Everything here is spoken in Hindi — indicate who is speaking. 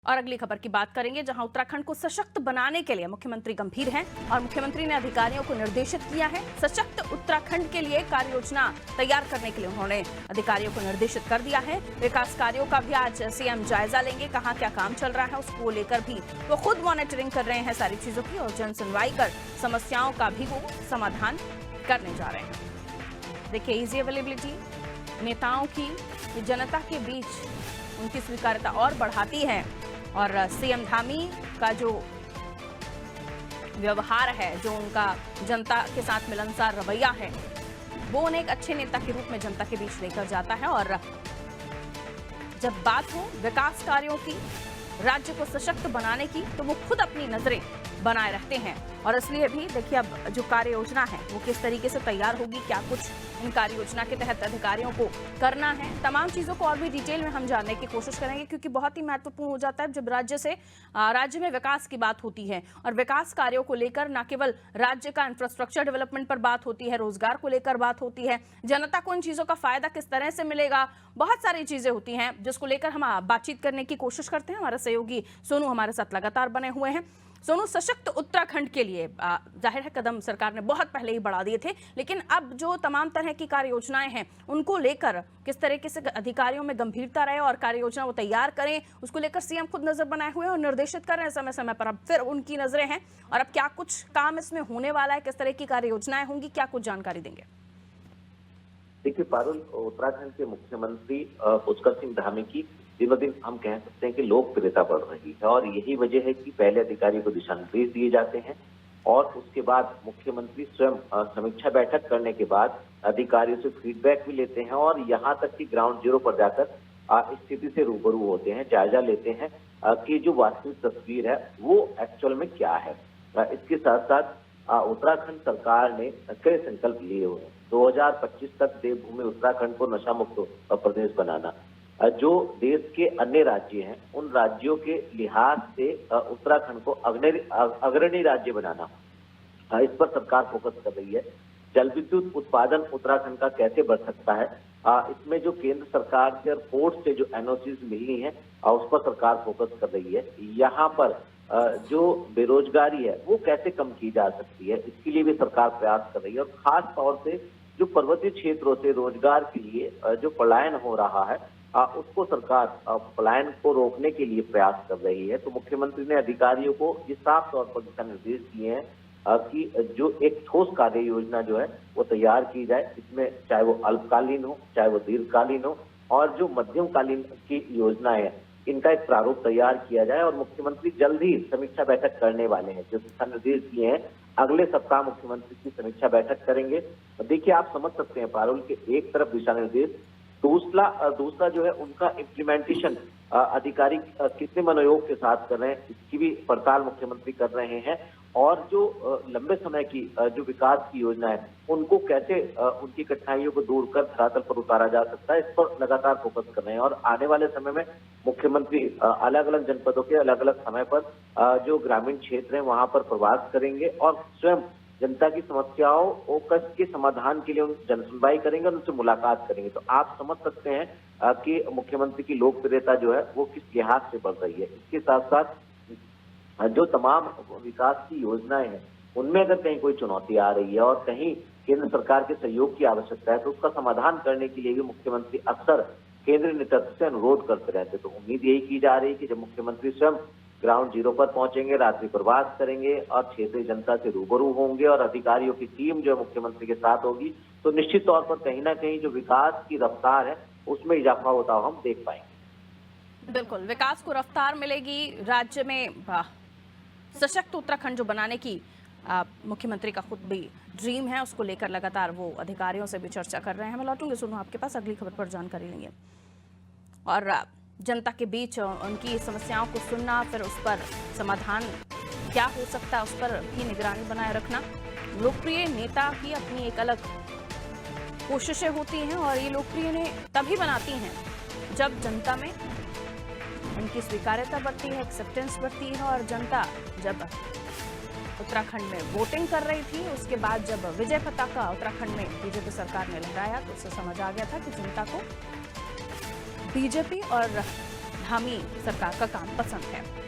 Speaker 1: और अगली खबर की बात करेंगे, जहां उत्तराखंड को सशक्त बनाने के लिए मुख्यमंत्री गंभीर हैं और मुख्यमंत्री ने अधिकारियों को निर्देशित किया है। सशक्त उत्तराखंड के लिए कार्य योजना तैयार करने के लिए उन्होंने अधिकारियों को निर्देशित कर दिया है। विकास कार्यों का भी आज सीएम जायजा लेंगे, कहां क्या काम चल रहा है उसको लेकर भी वो खुद मॉनिटरिंग कर रहे हैं सारी चीजों की, और जन सुनवाई कर समस्याओं का भी वो समाधान करने जा रहे हैं। देखिए, इजी अवेलेबिलिटी नेताओं की जनता के बीच उनकी स्वीकार्यता और बढ़ाती है, और सीएम धामी का जो व्यवहार है, जो उनका जनता के साथ मिलनसार रवैया है, वो उन्हें एक अच्छे नेता के रूप में जनता के बीच लेकर जाता है। और जब बात हो विकास कार्यों की, राज्य को सशक्त बनाने की, तो वो खुद अपनी नजरें बनाए रखते हैं। और इसलिए भी देखिए, अब जो कार्य योजना है वो किस तरीके से तैयार होगी, क्या कुछ इन कार्य योजना के तहत अधिकारियों को करना है, तमाम चीजों को और भी डिटेल में हम जानने की कोशिश करेंगे, क्योंकि बहुत ही महत्वपूर्ण हो जाता है जब राज्य में विकास की बात होती है। और विकास कार्यों को लेकर न केवल राज्य का इंफ्रास्ट्रक्चर डेवलपमेंट पर बात होती है, रोजगार को लेकर बात होती है, जनता को इन चीजों का फायदा किस तरह से मिलेगा, बहुत सारी चीजें होती हैं जिसको लेकर हम बातचीत करने की कोशिश करते हैं। हमारे सहयोगी सोनू हमारे साथ लगातार बने हुए हैं। सोनू, सशक्त उत्तराखंड के लिए जाहिर है कदम सरकार ने बहुत पहले ही बढ़ा दिए थे, लेकिन अब जो तमाम तरह की कार्य योजनाएं हैं उनको लेकर किस तरीके से अधिकारियों में गंभीरता रहे और कार्य योजना वो तैयार करें, उसको लेकर सीएम खुद नजर बनाए हुए हैं और निर्देशित कर रहे हैं समय समय पर। अब फिर उनकी नजरें हैं, और अब क्या कुछ काम इसमें होने वाला है, किस तरह की कार्य योजनाएं होंगी, क्या कुछ जानकारी देंगे?
Speaker 2: देखिए पारुल, उत्तराखंड के मुख्यमंत्री पुष्कर सिंह धामी की दिनों दिन हम कह सकते हैं कि लोकप्रियता बढ़ रही है, और यही वजह है कि पहले अधिकारियों को दिशा निर्देश दिए जाते हैं और उसके बाद मुख्यमंत्री स्वयं समीक्षा बैठक करने के बाद अधिकारियों से फीडबैक भी लेते हैं, और यहाँ तक कि ग्राउंड जीरो पर जाकर स्थिति से रूबरू होते हैं, जायजा लेते हैं कि जो वास्तविक तस्वीर है वो एक्चुअल में क्या है। इसके साथ साथ उत्तराखंड सरकार ने कई संकल्प लिए हुए हैं। 2025 तक देवभूमि उत्तराखंड को नशा मुक्त प्रदेश बनाना, जो देश के अन्य राज्य हैं उन राज्यों के लिहाज से उत्तराखंड को अग्रणी राज्य बनाना, इस पर सरकार फोकस कर रही है। जल विद्युत उत्पादन उत्तराखंड का कैसे बढ़ सकता है, इसमें जो केंद्र सरकार के पोर्ट से जो एनओसीज मिलनी है उस पर सरकार फोकस कर रही है। यहाँ पर जो बेरोजगारी है वो कैसे कम की जा सकती है, इसके लिए भी सरकार प्रयास कर रही है। और खास तौर से जो पर्वतीय क्षेत्रों से रोजगार के लिए जो पलायन हो रहा है उसको सरकार पलायन को रोकने के लिए प्रयास कर रही है। तो मुख्यमंत्री ने अधिकारियों को ये साफ तौर पर दिशा निर्देश दिए हैं कि जो एक ठोस कार्य योजना जो है वो तैयार की जाए, इसमें चाहे वो अल्पकालीन हो चाहे वो दीर्घकालीन हो, और जो मध्यमकालीन की योजनाएं हैं इनका एक प्रारूप तैयार किया जाए। और मुख्यमंत्री जल्द ही समीक्षा बैठक करने वाले हैं। जो दिशा निर्देश दिए हैं अगले सप्ताह मुख्यमंत्री की समीक्षा बैठक करेंगे। देखिए, आप समझ सकते हैं पारुल के एक तरफ दिशा निर्देश, दूसरा जो है उनका इम्प्लीमेंटेशन अधिकारी कितने मनोयोग के साथ कर रहे हैं इसकी भी पड़ताल मुख्यमंत्री कर रहे हैं। और जो लंबे समय की जो विकास की योजना है उनको कैसे उनकी कठिनाइयों को दूर कर धरातल पर उतारा जा सकता है, इस पर लगातार फोकस कर रहे हैं। और आने वाले समय में मुख्यमंत्री अलग अलग जनपदों के अलग अलग समय पर जो ग्रामीण क्षेत्र है वहां पर प्रवास करेंगे और स्वयं जनता की समस्याओं और कष्ट के समाधान के लिए जनसुनवाई करेंगे और उनसे मुलाकात करेंगे। तो आप समझ सकते हैं कि मुख्यमंत्री की लोकप्रियता जो है वो किस लिहाज से बढ़ रही है। इसके साथ साथ जो तमाम विकास की योजनाएं हैं उनमें अगर कहीं कोई चुनौती आ रही है और कहीं केंद्र सरकार के सहयोग की आवश्यकता है तो उसका समाधान करने के लिए भी मुख्यमंत्री अक्सर केंद्रीय नेतृत्व से अनुरोध करते रहते। तो उम्मीद यही की जा रही है कि जब मुख्यमंत्री स्वयं ग्राउंड जीरो पर पहुंचेंगे, रात्रि प्रवास करेंगे और क्षेत्रीय जनता से रूबरू होंगे और अधिकारियों की टीम जो मुख्यमंत्री के साथ होगी, तो निश्चित तौर पर कहीं ना कहीं जो विकास की रफ्तार है उसमें इजाफा होता हुआ हम देख पाएंगे।
Speaker 1: बिल्कुल, विकास को रफ्तार मिलेगी। राज्य में सशक्त उत्तराखंड जो बनाने की मुख्यमंत्री का खुद भी ड्रीम है, उसको लेकर लगातार वो अधिकारियों से भी चर्चा कर रहे हैं। मैं लौटूंगी सुनो आपके पास, अगली खबर पर जानकारी लेंगे। और जनता के बीच उनकी समस्याओं को सुनना, फिर उस पर समाधान क्या हो सकता है उस पर भी निगरानी बनाए रखना। लोकप्रिय नेता की अपनी एक अलग कोशिशें होती हैं, और ये लोकप्रिय ने तभी बनाती हैं जब जनता में उनकी स्वीकार्यता बढ़ती है, एक्सेप्टेंस बढ़ती है। और जनता जब उत्तराखंड में वोटिंग कर रही थी, उसके बाद जब विजय पताका उत्तराखंड में बीजेपी सरकार ने लहराया, तो उससे समझ आ गया था कि जनता को बीजेपी और धामी सरकार का काम पसंद है।